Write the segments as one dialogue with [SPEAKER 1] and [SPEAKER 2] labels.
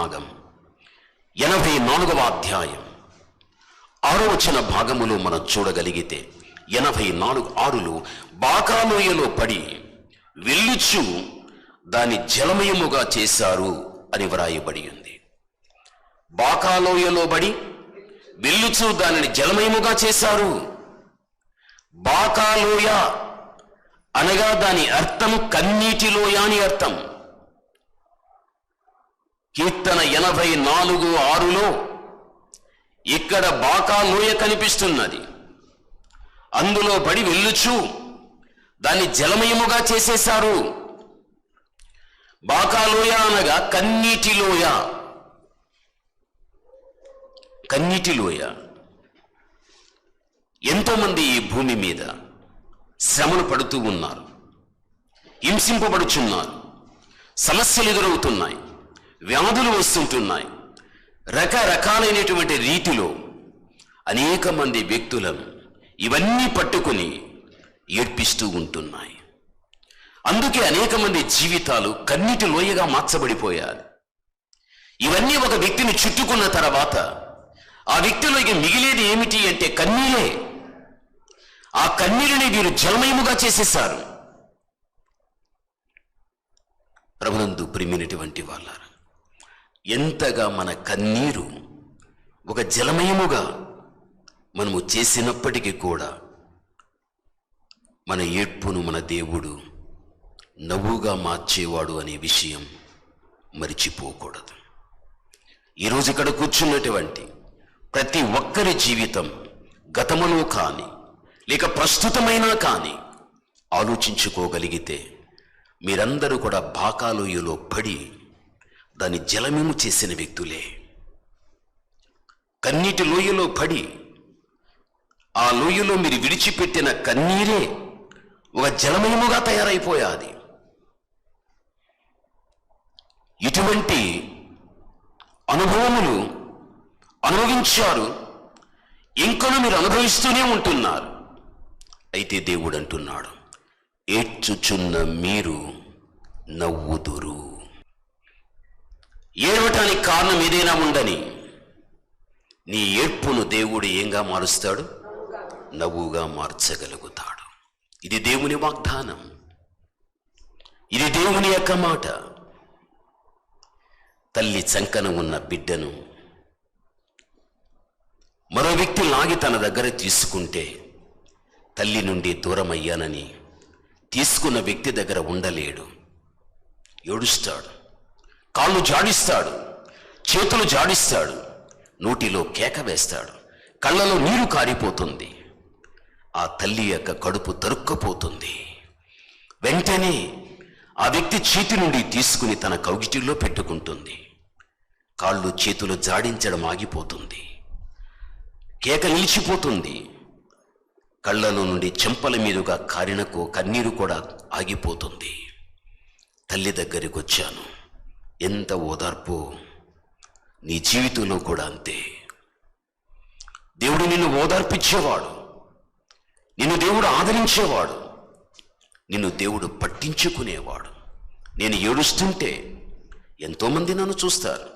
[SPEAKER 1] భాగం 84వ అధ్యాయం 6వ వచన భాగములో మనం చూడగలిగితే 84:6లో బాకాలోయలో పడి వెళ్ళుచు దాని జలమయముగా చేశారు అని వ్రాయబడి ఉంది. బాకాలోయలో పడి వెళ్ళుచు దానిని జలమయముగా చేశారు. బాకాలోయ అనగా దాని అర్థం కన్నీటిలోయ అని అర్థం. కీర్తన 84:6లో ఇక్కడ బాకాలోయ కనిపిస్తున్నది. అందులో పడి వెళ్ళుచు దాన్ని జలమయముగా చేసేశారు. బాకాలోయ అనగా కన్నీటిలోయ. కన్నీటిలోయ. ఎంతోమంది ఈ భూమి మీద శ్రమలు పడుతూ ఉన్నారు, హింసింపబడుచున్నారు, సమస్యలు ఎదురవుతున్నాయి, వ్యాధులు వస్తుంటున్నాయి. రకరకాలైనటువంటి రీతిలో అనేక మంది వ్యక్తులను ఇవన్నీ పట్టుకుని ఏడ్పిస్తూ ఉంటున్నాయి. అందుకే అనేక మంది జీవితాలు కన్నీటి లోయగా మార్చబడిపోయారు. ఇవన్నీ ఒక వ్యక్తిని చుట్టుకున్న తర్వాత ఆ వ్యక్తిలోకి మిగిలేది ఏమిటి అంటే కన్నీరే. ఆ కన్నీరుని వీరు జలమయముగా చేసేశారు. ప్రభునందు ప్రియమైనటువంటి వాళ్ళారా, ఎంతగా మన కన్నీరు ఒక జలమయముగా మనము చేసినప్పటికీ కూడా మన ఏడ్పును మన దేవుడు నవ్వుగా మార్చేవాడు అనే విషయం మరిచిపోకూడదు. ఈరోజు ఇక్కడ కూర్చున్నటువంటి ప్రతి ఒక్కరి జీవితం గతములో కానీ లేక ప్రస్తుతమైనా కానీ ఆలోచించుకోగలిగితే మీరందరూ కూడా బాకాలోయలో పడి దాన్ని జలమయము చేసిన వ్యక్తులే. కన్నీటి లోయలో పడి ఆ లోయలో మీరు విడిచిపెట్టిన కన్నీరే ఒక జలమయముగా తయారైపోయాది. ఇటువంటి అనుభవములు అనుభవించారు, ఇంకను మీరు అనుభవిస్తూనే ఉంటున్నారు. అయితే దేవుడు అంటున్నాడు, ఏడ్చుచున్న మీరు నవ్వుదురు. ఏడవటానికి కారణం ఏదైనా ఉండని నీ ఏడ్పును దేవుడు ఏంగా మారుస్తాడు? నవ్వుగా మార్చగలుగుతాడు. ఇది దేవుని వాగ్దానం, ఇది దేవుని యొక్క మాట. తల్లి చంకన ఉన్న బిడ్డను మరో వ్యక్తి లాగి తన దగ్గర తీసుకుంటే తల్లి నుండి దూరమయ్యానని తీసుకున్న వ్యక్తి దగ్గర ఉండలేడు. ఏడుస్తాడు, కాళ్ళు జాడిస్తాడు, చేతులు జాడిస్తాడు, నోటిలో కేక వేస్తాడు, కళ్ళలో నీరు కారిపోతుంది, ఆ తల్లి యొక్క కడుపు తరుక్కపోతుంది. వెంటనే ఆ వ్యక్తి చేతి నుండి తీసుకుని తన కౌగిటిలో పెట్టుకుంటుంది. కాళ్ళు చేతులు జాడించడం ఆగిపోతుంది, కేక నిలిచిపోతుంది, కళ్ళలో నుండి చెంపల మీదుగా కారినకు కన్నీరు కూడా ఆగిపోతుంది. తల్లి దగ్గరికి వచ్చాను, ఎంత ఓదార్పు. నీ జీవితంలో కూడా అంతే. దేవుడు నిన్ను ఓదార్పిచ్చేవాడు, నిన్ను దేవుడు ఆదరించేవాడు, నిన్ను దేవుడు పట్టించుకునేవాడు. నేను ఏడుస్తుంటే ఎంతోమంది నన్ను చూస్తారు,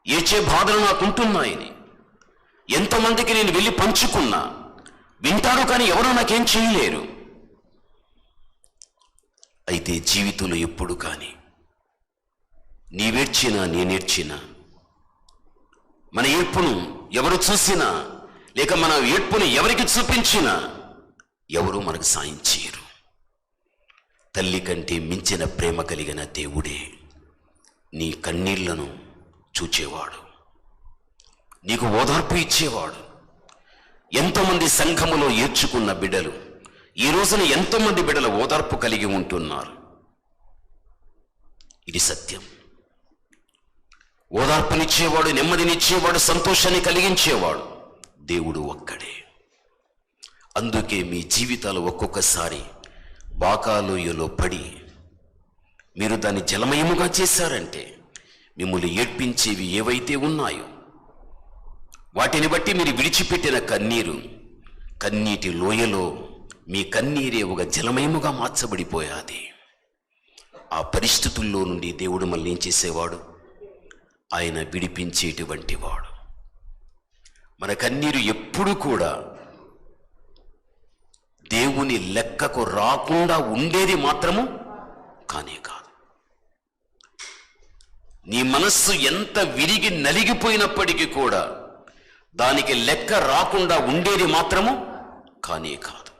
[SPEAKER 1] ఏడ్చే బాధలు నాకుంటున్నాయని ఎంతోమందికి నేను వెళ్ళి పంచుకున్నా, వింటారు, కానీ ఎవరో నాకేం చేయలేరు. అయితే జీవితంలో ఎప్పుడు కానీ నీవేడ్చినా నేనేడ్చినా, మన ఏడ్పును ఎవరు చూసినా లేక మన ఏడ్పును ఎవరికి చూపించినా ఎవరూ మనకు సాయం చేయరు. తల్లి కంటే మించిన ప్రేమ కలిగిన దేవుడే నీ కన్నీళ్లను చూచేవాడు, నీకు ఓదార్పు ఇచ్చేవాడు. ఎంతోమంది సంఘములో ఏడ్చుకున్న బిడ్డలు ఈ రోజున ఎంతోమంది బిడ్డలు ఓదార్పు కలిగి ఉంటున్నారు. ఇది సత్యం. ఓదార్పునిచ్చేవాడు, నెమ్మదినిచ్చేవాడు, సంతోషాన్ని కలిగించేవాడు దేవుడు ఒక్కడే. అందుకే మీ జీవితాలు ఒక్కొక్కసారి బాకాలోయలో పడి మీరు దాన్ని జలమయముగా చేశారంటే మిమ్మల్ని ఏడ్పించేవి ఏవైతే ఉన్నాయో వాటిని బట్టి మీరు విడిచిపెట్టిన కన్నీరు, కన్నీటి లోయలో మీ కన్నీరే ఒక జలమయముగా మార్చబడిపోయాది. ఆ పరిస్థితుల్లో నుండి దేవుడు మళ్ళీ ఏం చేసేవాడు? ఆయన విడిపించేటువంటి వాడు. మన కన్నీరు ఎప్పుడు కూడా దేవుని లెక్కకు రాకుండా ఉండేది మాత్రము కానే కాదు. నీ మనస్సు ఎంత విరిగి నలిగిపోయినప్పటికీ కూడా దానికి లెక్క రాకుండా ఉండేది మాత్రము కానే కాదు.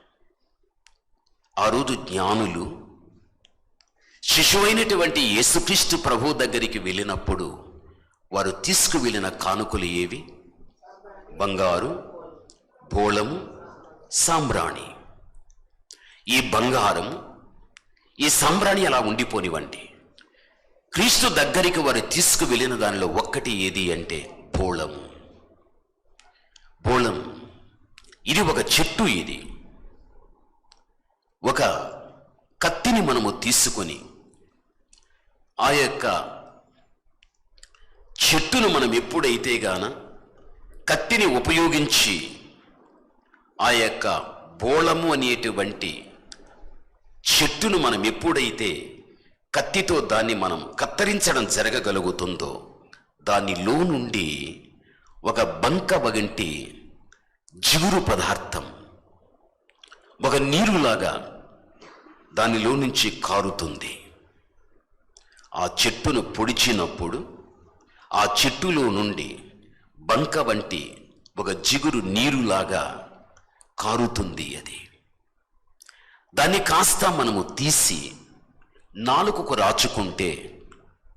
[SPEAKER 1] ఆ రోజు జ్ఞానులు శిశువైనటువంటి యేసుక్రీస్తు ప్రభు దగ్గరికి వెళ్ళినప్పుడు వారు తీసుకువెళ్ళిన కానుకలు ఏవి? బంగారు, బోళము, సాంబ్రాణి. ఈ బంగారం, ఈ సాంబ్రాణి అలా ఉండిపోనివ్వండి. క్రీస్తు దగ్గరికి వారు తీసుకువెళ్ళిన దానిలో ఒక్కటి ఏది అంటే బోళము. బోళం ఇది ఒక చెట్టు. ఇది ఒక కత్తిని మనము తీసుకొని ఆ యొక్క చెట్టును మనం ఎప్పుడైతే గాన కత్తిని ఉపయోగించి ఆ యొక్క బోళము అనేటువంటి చెట్టును మనం ఎప్పుడైతే కత్తితో దాన్ని మనం కత్తిరించడం జరగగలుగుతుందో దానిలో నుండి ఒక బంక వంటి జిగురు పదార్థం, ఒక నీరులాగా దానిలో నుంచి కారుతుంది. ఆ చెట్టును పొడిచినప్పుడు ఆ చెట్టులో నుండి బంక వంటి ఒక జిగురు నీరులాగా కారుతుంది. అది దాన్ని కాస్త మనము తీసి నాలుకకు రాచుకుంటే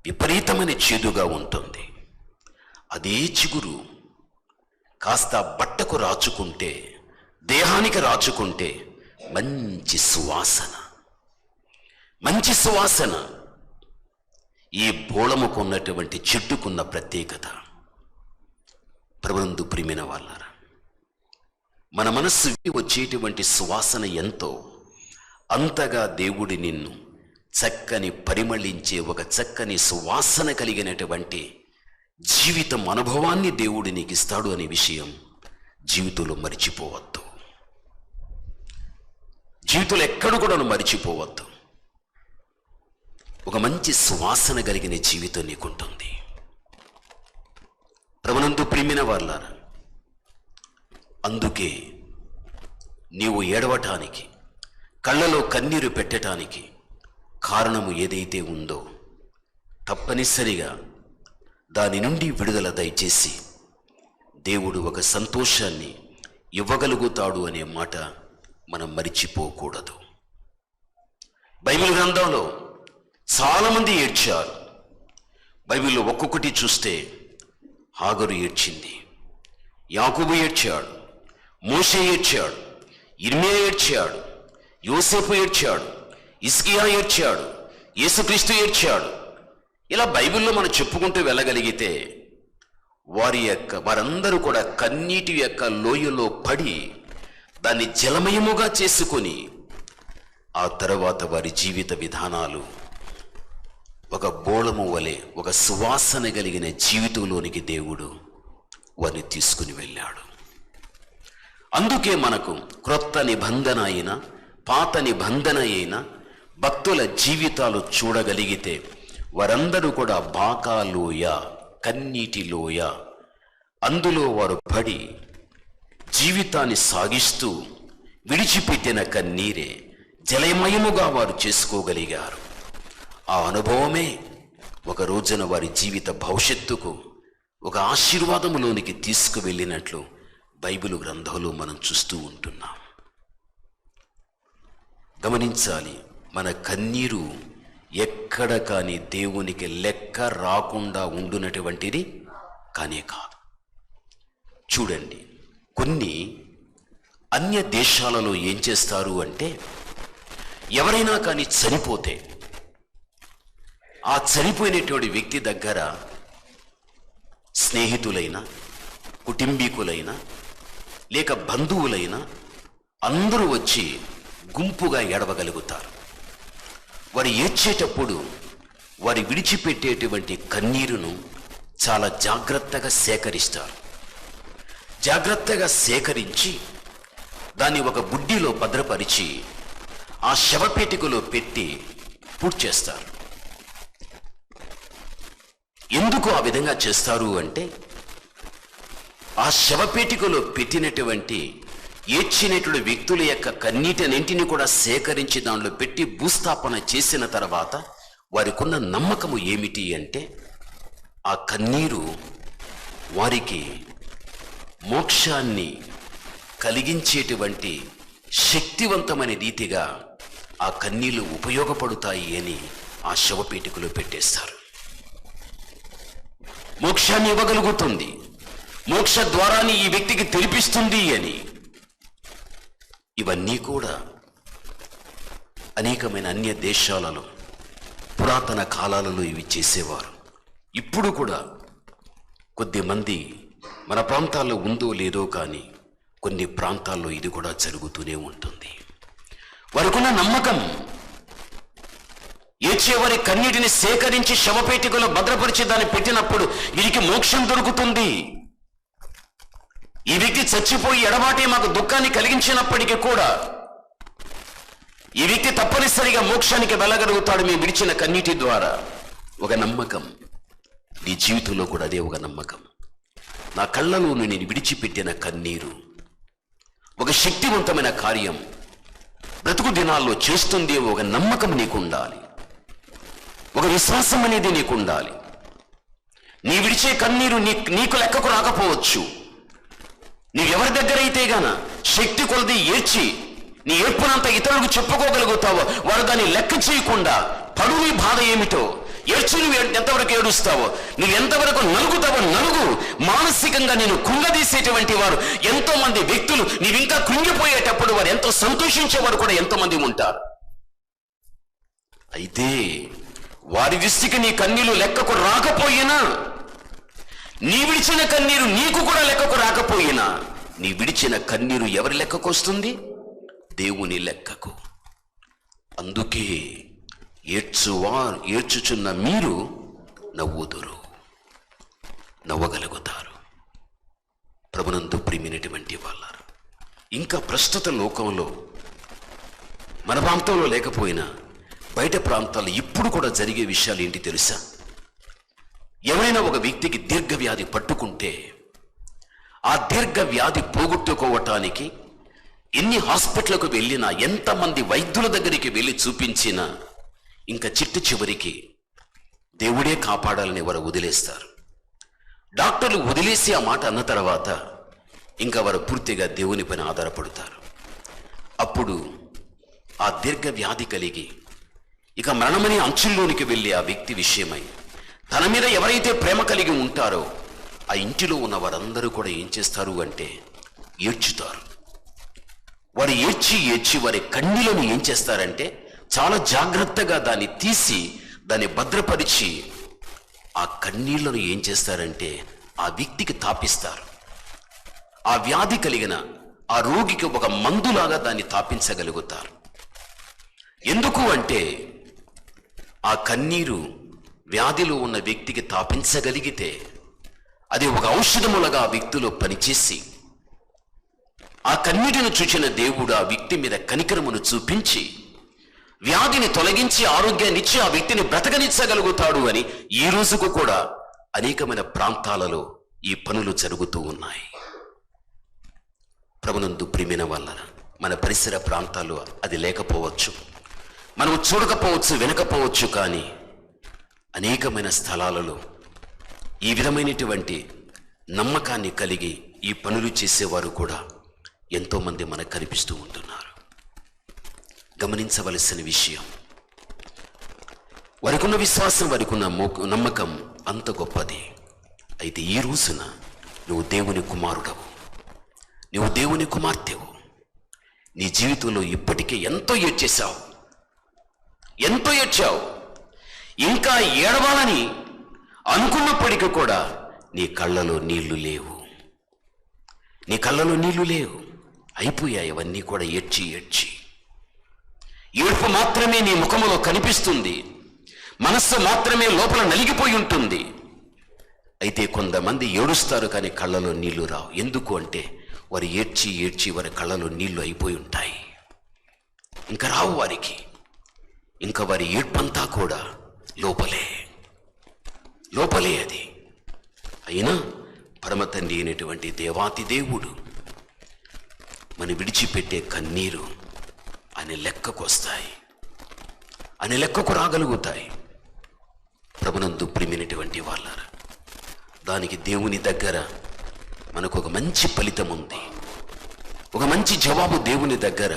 [SPEAKER 1] విపరీతమైన చేదుగా ఉంటుంది. అదే చిగురు కాస్త బట్టకు రాచుకుంటే, దేహానికి రాచుకుంటే మంచి సువాసన, మంచి సువాసన. ఈ బోళముకు ఉన్నటువంటి చెట్టుకున్న ప్రత్యేకత. ప్రభునందు ప్రియమైన వాళ్ళారా, మన మనస్సు వచ్చేటువంటి సువాసన ఎంతో అంతగా దేవుడి నిన్ను చక్కని పరిమళించే ఒక చక్కని సువాసన కలిగినటువంటి జీవితం అనుభవాన్ని దేవుడు నీకు ఇస్తాడు అనే విషయం జీవితంలో మరిచిపోవద్దు. జీవితంలో ఎక్కడ కూడా మరిచిపోవద్దు. ఒక మంచి సువాసన కలిగిన జీవితం నీకుంటుంది. ప్రభునందు ప్రియమైన వాళ్ళారా, అందుకే నీవు ఏడవటానికి, కళ్ళలో కన్నీరు పెట్టడానికి కారణము ఏదైతే ఉందో తప్పనిసరిగా దాని నుండి విడుదల దయచేసి దేవుడు ఒక సంతోషాన్ని ఇవ్వగలుగుతాడు అనే మాట మనం మరిచిపోకూడదు. బైబిల్ గ్రంథంలో చాలామంది ఏడ్చారు. బైబిల్లో ఒక్కొక్కటి చూస్తే హాగరు ఏడ్చింది, యాకోబు ఏడ్చాడు, మోషే ఏడ్చాడు, ఇర్మియా ఏడ్చాడు, యోసేపు ఏడ్చాడు, హిజ్కియా ఏడ్చాడు, యేసుక్రీస్తు ఏడ్చాడు. ఇలా బైబిల్లో మనం చెప్పుకుంటూ వెళ్ళగలిగితే వారందరూ కూడా కన్నీటి యొక్క లోయలో పడి దాన్ని జలమయముగా చేసుకొని ఆ తర్వాత వారి జీవిత విధానాలు ఒక బోళము వలె ఒక సువాసన కలిగిన జీవితంలోనికి దేవుడు వారిని తీసుకుని వెళ్ళాడు. అందుకే మనకు క్రొత్త నిబంధన అయినా పాత నిబంధన అయినా భక్తుల జీవితాలు చూడగలిగితే వారందరూ కూడా బాకాలోయ, కన్నీటి లోయ, అందులో వారు పడి జీవితాన్ని సాగిస్తూ విడిచిపెట్టిన కన్నీరే జలమయముగా వారు చేసుకోగలిగారు. ఆ అనుభవమే ఒక రోజున వారి జీవిత భవిష్యత్తుకు ఒక ఆశీర్వాదములోనికి తీసుకువెళ్ళినట్లు బైబిల్ గ్రంథంలో మనం చూస్తూ ఉంటున్నాం. గమనించాలి, మన కన్నీరు ఎక్కడ కానీ దేవునికి లెక్క రాకుండా ఉండునటువంటిది కానే కాదు. చూడండి, కొన్ని అన్య దేశాలలో ఏం చేస్తారు అంటే, ఎవరైనా కానీ చనిపోతే ఆ చనిపోయినటువంటి వ్యక్తి దగ్గర స్నేహితులైనా, కుటుంబీకులైనా, లేక బంధువులైనా అందరూ వచ్చి గుంపుగా ఏడవగలుగుతారు. వారు ఏడ్చేటప్పుడు వారి విడిచిపెట్టేటువంటి కన్నీరును చాలా జాగ్రత్తగా సేకరిస్తారు. జాగ్రత్తగా సేకరించి దాన్ని ఒక బుడ్డిలో భద్రపరిచి ఆ శవపేటికలో పెట్టి పూడ్చేస్తారు. ఎందుకు ఆ విధంగా చేస్తారు అంటే, ఆ శవపేటికలో పెట్టినటువంటి ఏడ్చినటువంటి వ్యక్తుల యొక్క కన్నీటినన్నింటినీ కూడా సేకరించి దానిలో పెట్టి భూస్థాపన చేసిన తర్వాత వారికి ఉన్న నమ్మకము ఏమిటి అంటే, ఆ కన్నీరు వారికి మోక్షాన్ని కలిగించేటువంటి శక్తివంతమైన రీతిగా ఆ కన్నీళ్లు ఉపయోగపడుతాయి అని ఆ శవపేటికలో పెట్టేస్తారు. మోక్షాన్ని ఇవ్వగలుగుతుంది, మోక్ష ద్వారాన్ని ఈ వ్యక్తికి తెరిపిస్తుంది అని. ఇవన్నీ కూడా అనేకమైన అన్య దేశాలలో పురాతన కాలాలలో ఇవి చేసేవారు. ఇప్పుడు కూడా కొద్దిమంది మన ప్రాంతాల్లో ఉందో లేదో కానీ కొన్ని ప్రాంతాల్లో ఇది కూడా జరుగుతూనే ఉంటుంది. వారికున్న నమ్మకం, ఏడ్చేవారి కన్నీటిని సేకరించి శవపేటికలో భద్రపరిచి దాన్ని పెట్టినప్పుడు వీరికి మోక్షం దొరుకుతుంది. ఈ వ్యక్తి చచ్చిపోయి ఎడబాటే మాకు దుఃఖాన్ని కలిగించినప్పటికీ కూడా ఈ వ్యక్తి తప్పనిసరిగా మోక్షానికి వెళ్ళగలుగుతాడు మేము విడిచిన కన్నీటి ద్వారా. ఒక నమ్మకం. నీ జీవితంలో కూడా అదే ఒక నమ్మకం. నా కళ్ళలో నేను విడిచిపెట్టిన కన్నీరు ఒక శక్తివంతమైన కార్యం బ్రతుకు దినాల్లో చేస్తుంది. ఒక నమ్మకం నీకు ఉండాలి, ఒక విశ్వాసం అనేది నీకు ఉండాలి. నీ విడిచే కన్నీరు నీకు లెక్కకు రాకపోవచ్చు. నీవెవరి దగ్గర అయితే గాన శక్తి కొలది ఏడ్చి నీ ఏడ్పునంత ఇతరులకు చెప్పుకోగలుగుతావో వారు దాన్ని లెక్క చేయకుండా పడు నీ బాధ ఏమిటో, ఏడ్చి నువ్వు ఎంతవరకు ఏడుస్తావో, నువ్వు ఎంతవరకు నలుగుతావో నలుగు. మానసికంగా నేను కృంగదీసేటువంటి వారు ఎంతో మంది వ్యక్తులు నీవింకా కృంగిపోయేటప్పుడు వారు ఎంతో సంతోషించేవారు కూడా ఎంతో మంది ఉంటారు. అయితే వారి దృష్టికి నీ కన్నీళ్లు లెక్కకు రాకపోయినా, నీ విడిచిన కన్నీరు నీకు కూడా లెక్కకు రాకపోయినా, నీ విడిచిన కన్నీరు ఎవరి లెక్కకు వస్తుంది? దేవుని లెక్కకు. అందుకే ఏడ్చుచున్న మీరు నవ్వుదురు, నవ్వగలుగుతారు. ప్రభునందు ప్రియమైనటువంటి వాళ్ళారు, ఇంకా ప్రస్తుత లోకంలో మన ప్రాంతంలో లేకపోయినా బయట ప్రాంతాల్లో ఇప్పుడు కూడా జరిగే విషయాలు ఏంటి తెలుసా? ఎవరైనా ఒక వ్యక్తికి దీర్ఘవ్యాధి పట్టుకుంటే ఆ దీర్ఘవ్యాధి పోగొట్టుకోవటానికి ఎన్ని హాస్పిటల్కు వెళ్ళినా, ఎంతమంది వైద్యుల దగ్గరికి వెళ్ళి చూపించినా ఇంకా చివరికి దేవుడే కాపాడాలని వారు వదిలేస్తారు. డాక్టర్లు వదిలేసి ఆ మాట అన్న తర్వాత ఇంకా వారు పూర్తిగా దేవుని పైన ఆధారపడతారు. అప్పుడు ఆ దీర్ఘవ్యాధి కలిగి ఇక మరణమనే అంచుల్లోనికి వెళ్ళి ఆ వ్యక్తి విషయమై తన మీద ఎవరైతే ప్రేమ కలిగి ఉంటారో ఆ ఇంటిలో ఉన్న వారందరూ కూడా ఏం చేస్తారు అంటే ఏడ్చుతారు. వారు ఏడ్చి వారి కన్నీలను ఏం చేస్తారంటే చాలా జాగ్రత్తగా దాన్ని తీసి దాన్ని భద్రపరిచి ఆ కన్నీళ్లను ఏం చేస్తారంటే ఆ వ్యక్తికి తాపిస్తారు. ఆ వ్యాధి కలిగిన ఆ రోగికి ఒక మందులాగా దాన్ని తాపించగలుగుతారు. ఎందుకు అంటే ఆ కన్నీరు వ్యాధిలో ఉన్న వ్యక్తికి తాపించగలిగితే అది ఒక ఔషధములుగా ఆ వ్యక్తిలో పనిచేసి ఆ కన్నీటిని చూచిన దేవుడు ఆ వ్యక్తి మీద కనికరమును చూపించి వ్యాధిని తొలగించి ఆరోగ్యాన్ని ఇచ్చి ఆ వ్యక్తిని బ్రతకనిచ్చగలుగుతాడు అని ఈ రోజుకు కూడా అనేకమైన ప్రాంతాలలో ఈ పనులు జరుగుతూ ఉన్నాయి. ప్రభునందు ప్రియమైన వాళ్ళరా, మన పరిసర ప్రాంతాల్లో అది లేకపోవచ్చు, మనం చూడకపోవచ్చు, వినకపోవచ్చు, కానీ అనేకమైన స్థలాలలో ఈ విధమైనటువంటి నమ్మకాన్ని కలిగి ఈ పనులు చేసేవారు కూడా ఎంతోమంది మనకు కనిపిస్తూ ఉంటున్నారు. గమనించవలసిన విషయం, వారికున్న విశ్వాసం, వారికున్న నమ్మకం అంత గొప్పది. అయితే ఈ రోజున నువ్వు దేవుని కుమారుడవు, నువ్వు దేవుని కుమార్తెవు. నీ జీవితంలో ఇప్పటికే ఎంతో ఏడ్చేశావు, ఎంతో ఏడ్చావు. ఇంకా ఏడవాలని అనుకున్నప్పటికీ కూడా నీ కళ్ళలో నీళ్లు లేవు, నీ కళ్ళలో నీళ్లు లేవు. అయిపోయాయి అవన్నీ కూడా ఏడ్చి ఏడుపు మాత్రమే నీ ముఖములో కనిపిస్తుంది, మనస్సు మాత్రమే లోపల నలిగిపోయి ఉంటుంది. అయితే కొంతమంది ఏడుస్తారు కానీ కళ్ళలో నీళ్లు రావు. ఎందుకు అంటే వారు ఏడ్చి వారి కళ్ళలో నీళ్లు అయిపోయి ఉంటాయి, ఇంకా రావు వారికి. ఇంకా వారి ఏడ్పంతా కూడా లోపలే. లోపలే అది. అయినా పరమ తండ్రి అయినటువంటి దేవాతి దేవుడు మనం విడిచిపెట్టే కన్నీరు అని లెక్కకు వస్తాయి, అని లెక్కకు రాగలుగుతాయి. ప్రభునందు ప్రియమైనటువంటి వాళ్ళారా, దానికి దేవుని దగ్గర మనకు ఒక మంచి ఫలితం ఉంది, ఒక మంచి జవాబు దేవుని దగ్గర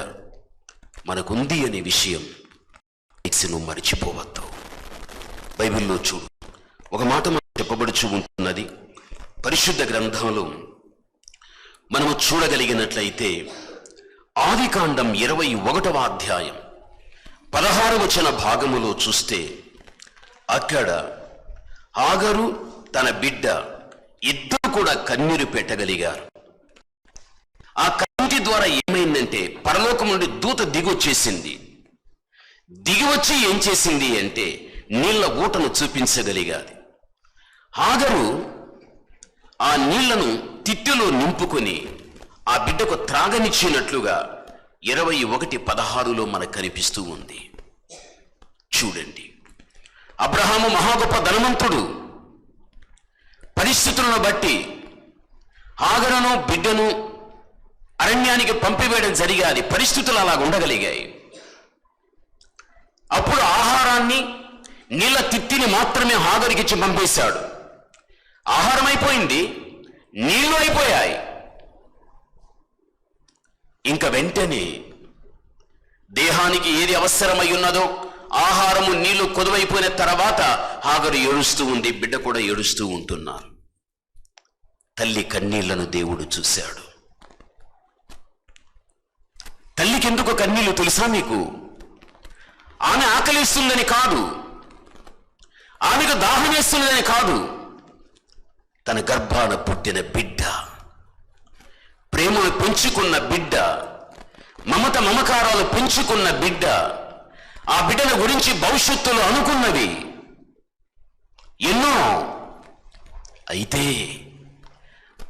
[SPEAKER 1] మనకుంది అనే విషయం నువ్వు మర్చిపోవద్దు. బైబిల్లో చూడు, ఒక మాట మనకు చెప్పబడుచు ఉంటున్నది. పరిశుద్ధ గ్రంథంలో మనము చూడగలిగినట్లయితే ఆదికాండం 21వ అధ్యాయం 16వ వచన భాగములో చూస్తే అక్కడ హాగరు తన బిడ్డ ఇద్దరు కూడా కన్నీరు పెట్టగలిగారు. ఆ కన్నీటి ద్వారా ఏమైందంటే పరలోకం నుండి దూత దిగొచ్చేసింది. దిగివచ్చి ఏం చేసింది అంటే నీళ్ల ఊటను చూపించగలిగాది. హాగరు ఆ నీళ్లను తిత్తిలో నింపుకొని ఆ బిడ్డకు త్రాగనిచ్చినట్లుగా 21:16 మనకు కనిపిస్తూ ఉంది. చూడండి, అబ్రహాము మహా గొప్ప ధనవంతుడు. పరిస్థితులను బట్టి హాగరును బిడ్డను అరణ్యానికి పంపివేయడం జరిగాది. పరిస్థితులు అలా ఉండగలిగాయి. అప్పుడు ఆహారాన్ని, నీళ్ళ తిత్తిని మాత్రమే హాగరుకి ఇచ్చి పంపేశాడు. ఆహారం అయిపోయింది, నీళ్లు అయిపోయాయి. ఇంకా వెంటనే దేహానికి ఏది అవసరమై ఉన్నదో ఆహారము నీళ్లు కొదువైపోయిన తర్వాత హాగరు ఏడుస్తూ ఉంది, బిడ్డ కూడా ఏడుస్తూ ఉంటున్నారు. తల్లి కన్నీళ్లను దేవుడు చూశాడు. తల్లికి ఎందుకు కన్నీళ్లు తెలుసా మీకు? ఆమె ఆకలిస్తుందని కాదు, ఆమెకు దాహమేస్తున్నదని కాదు. తన గర్భాన పుట్టిన బిడ్డ, ప్రేమను పెంచుకున్న బిడ్డ, మమత మమకారాలు పెంచుకున్న బిడ్డ, ఆ బిడ్డల గురించి భవిష్యత్తులో అనుకున్నవి ఎన్నో. అయితే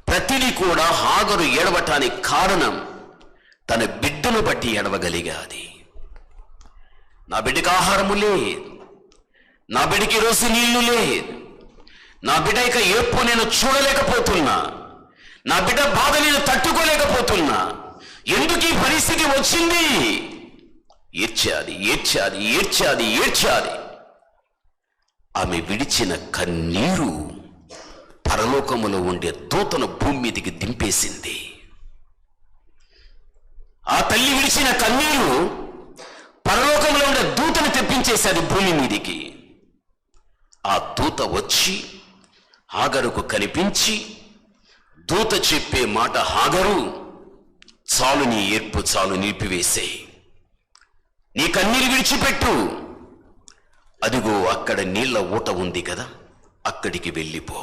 [SPEAKER 1] ప్రతిదీ కూడా హాగరు ఏడవటానికి కారణం తన బిడ్డను బట్టి ఏడవగలిగాది. నా బిడ్డకి ఆహారము లేదు, నా బిడ్డకి రోజు నీళ్లు లేదు, నా బిడ్డ ఇక ఏడ్పు నేను చూడలేకపోతున్నా, నా బిడ్డ బాధ నేను తట్టుకోలేకపోతున్నా, ఎందుకు ఈ పరిస్థితి వచ్చింది? ఏడ్చాది, ఏడ్చాది, ఏడ్చాది, ఏడ్చాది. ఆమె విడిచిన కన్నీరు పరలోకములో ఉండే దూతను భూమి మీదికి దింపేసింది. ఆ తల్లి విడిచిన కన్నీరు పరలోకంలో ఉండే దూతను తెప్పించేసేది భూమి మీదికి. ఆ దూత వచ్చి హాగరుకు కనిపించి దూత చెప్పే మాట, హాగరు చాలు, నీ ఏడ్పు చాలు, నిలిపివేసే, నీ కన్నీరు విడిచిపెట్టు, అదిగో అక్కడ నీళ్ల ఊట ఉంది కదా, అక్కడికి వెళ్ళిపో.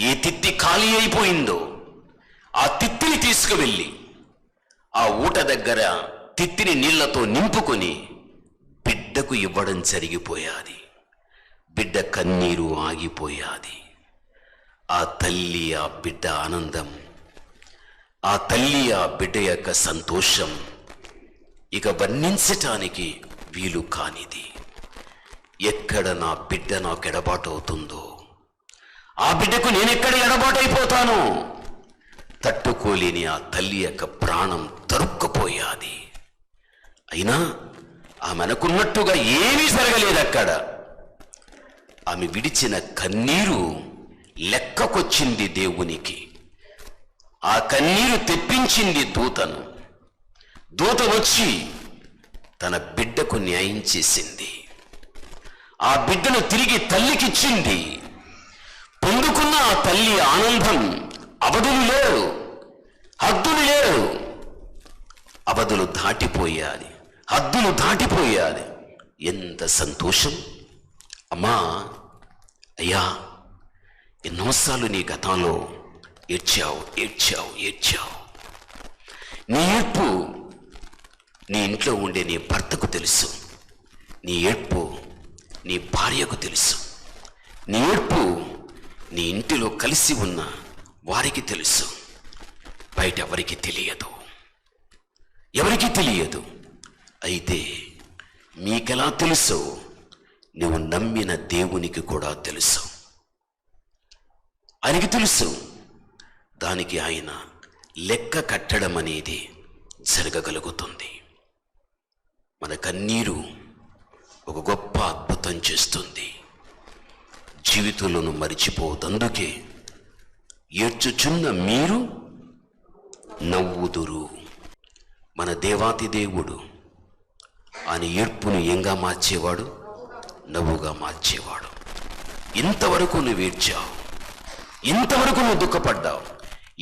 [SPEAKER 1] ఏ తిత్తి ఖాళీ అయిపోయిందో ఆ తిత్తిని తీసుకువెళ్ళి ఆ ఊట దగ్గర తిత్తిని నీళ్లతో నింపుకొని బిడ్డకు ఇవ్వడం జరిగిపోయాది. బిడ్డ కన్నీరు ఆగిపోయాది. ఆ తల్లి, ఆ బిడ్డ ఆనందం, ఆ తల్లి, ఆ బిడ్డ యొక్క సంతోషం ఇక వర్ణించటానికి వీలు కానిది. ఎక్కడ నా బిడ్డ నాకు ఎడబాటు అవుతుందో, ఆ బిడ్డకు నేనెక్కడ ఎడబాటైపోతానో తట్టుకోలేని ఆ తల్లి యొక్క ప్రాణం తరుక్కుపోయాది. అయినా ఆమె అనుకున్నట్టుగా ఏమీ జరగలేదు. అక్కడ ఆమె విడిచిన కన్నీరు లెక్కకొచ్చింది దేవునికి. ఆ కన్నీరు తెప్పించింది దూతను. దూత వచ్చి తన బిడ్డకు న్యాయం చేసింది. ఆ బిడ్డను తిరిగి తల్లికిచ్చింది. పొందుకున్న ఆ తల్లి ఆనందం అవధులు లేరు, హద్దులు లేరు. అవధులు దాటిపోయాది, హద్దులు దాటిపోయాది. ఎంత సంతోషం! అమ్మా, అయ్యా, ఎన్నోసార్లు నీ గతంలో ఏడ్చావు, ఏడ్చావు, ఏడ్చావు. నీ ఏడ్పు నీ ఇంట్లో ఉండే నీ భర్తకు తెలుసు, నీ ఏడ్పు నీ భార్యకు తెలుసు, నీ ఏడ్పు నీ ఇంటిలో కలిసి ఉన్న వారికి తెలుసు. బయట ఎవరికి తెలియదు, ఎవరికి తెలియదు. అయితే మీకెలా తెలుసో నువ్వు నమ్మిన దేవునికి కూడా తెలుసు. ఆయనకి తెలుసు. దానికి ఆయన లెక్క కట్టడం అనేది జరగగలుగుతుంది. మన కన్నీరు ఒక గొప్ప అద్భుతం చేస్తుంది. జీవితంలోనూ మరిచిపోదందుకే ఏడ్చుచున్న మీరు నవ్వుదురు. మన దేవాతి దేవుడు ఆయన ఏడ్పును ఏంగా మార్చేవాడు? నవ్వుగా మార్చేవాడు. ఇంతవరకు నువ్వు ఏడ్చావు, ఇంతవరకు నువ్వు దుఃఖపడ్డావు,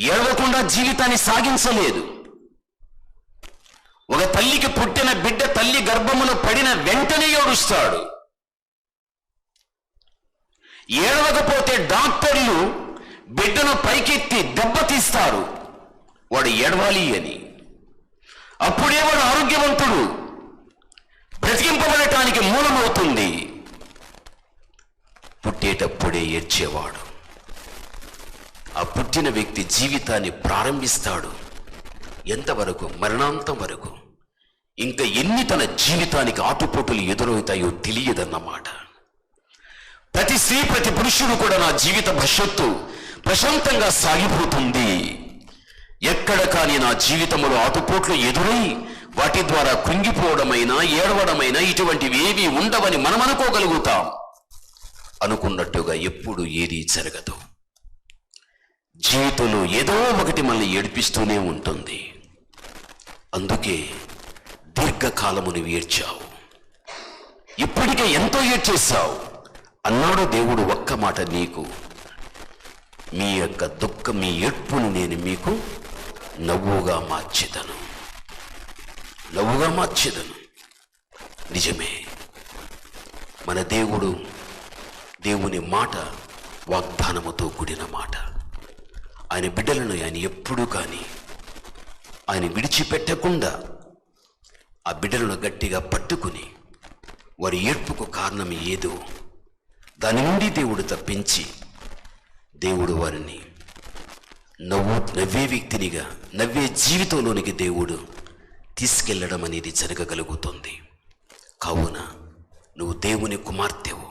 [SPEAKER 1] ఏడవకుండా జీవితాన్ని సాగించలేదు. ఒక తల్లికి పుట్టిన బిడ్డ తల్లి గర్భములో పడిన వెంటనే ఏడుస్తాడు. ఏడవకపోతే డాక్టర్లు బిడ్డను పైకెత్తి దెబ్బతీస్తారు, వాడు ఏడవాలి అని. అప్పుడే వాడు ఆరోగ్యవంతుడు, బ్రతికింపబడటానికి మూలమవుతుంది. పుట్టేటప్పుడే ఏడ్చేవాడు ఆ పుట్టిన వ్యక్తి జీవితాన్ని ప్రారంభిస్తాడు. ఎంతవరకు? మరణాంతం వరకు. ఇంకా ఎన్ని తన జీవితానికి ఆటుపోటులు ఎదురవుతాయో తెలియదన్నమాట. ప్రతి స్త్రీ, ప్రతి పురుషుడు కూడా నా జీవిత భవిష్యత్తు ప్రశాంతంగా సాగిపోతుంది, ఎక్కడ కానీ నా జీవితంలో ఆటుపోట్లు ఎదురై వాటి ద్వారా కృంగిపోవడమైనా ఏడవడమైనా ఇటువంటివి ఏవి ఉండవని మనం అనుకోగలుగుతాం. అనుకున్నట్టుగా ఎప్పుడు ఏదీ జరగదు. జీవితంలో ఏదో ఒకటి మనల్ని ఏడిపిస్తూనే ఉంటుంది. అందుకే దీర్ఘకాలము నువ్వు ఏడ్చావు, ఇప్పటికే ఎంతో ఏడ్చేశావు. అన్నాడు దేవుడు ఒక్క మాట, నీకు మీ యొక్క దుఃఖం, మీ ఏడ్పును నేను మీకు నవ్వుగా మార్చెదను, నవ్వుగా మార్చెదను. నిజమే, మన దేవుడు, దేవుని మాట వాగ్దానముతో కూడిన మాట. ఆయన బిడ్డలను ఆయన ఎప్పుడూ కానీ ఆయన విడిచిపెట్టకుండా ఆ బిడ్డలను గట్టిగా పట్టుకుని వారి ఏడ్పుకు కారణం ఏదో దాని నుండి దేవుడు తప్పించి దేవుడు వారిని నవ్వే వ్యక్తినిగా, నవ్వే జీవితంలోనికి దేవుడు తీసుకెళ్లడం అనేది జరగగలుగుతుంది. కావున నువ్వు దేవుని కుమార్తెవు,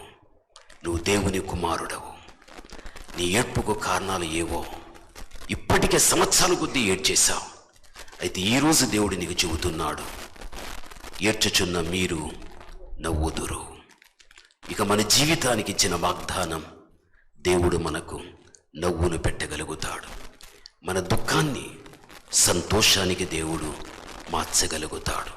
[SPEAKER 1] నువ్వు దేవుని కుమారుడవు. నీ ఏడ్పుకు కారణాలు ఏవో ఇప్పటికే సంవత్సరాల కొద్దీ ఏడ్చేశావు. అయితే ఈరోజు దేవుడు నీకు చెబుతున్నాడు, ఏడ్చుచున్న మీరు నవ్వుదురు. ఇక మన జీవితానికి ఇచ్చిన వాగ్దానం, దేవుడు మనకు నవ్వును పెట్టగలుగుతాడు. మన దుఃఖాన్ని సంతోషానికి దేవుడు మార్చగలుగుతాడు.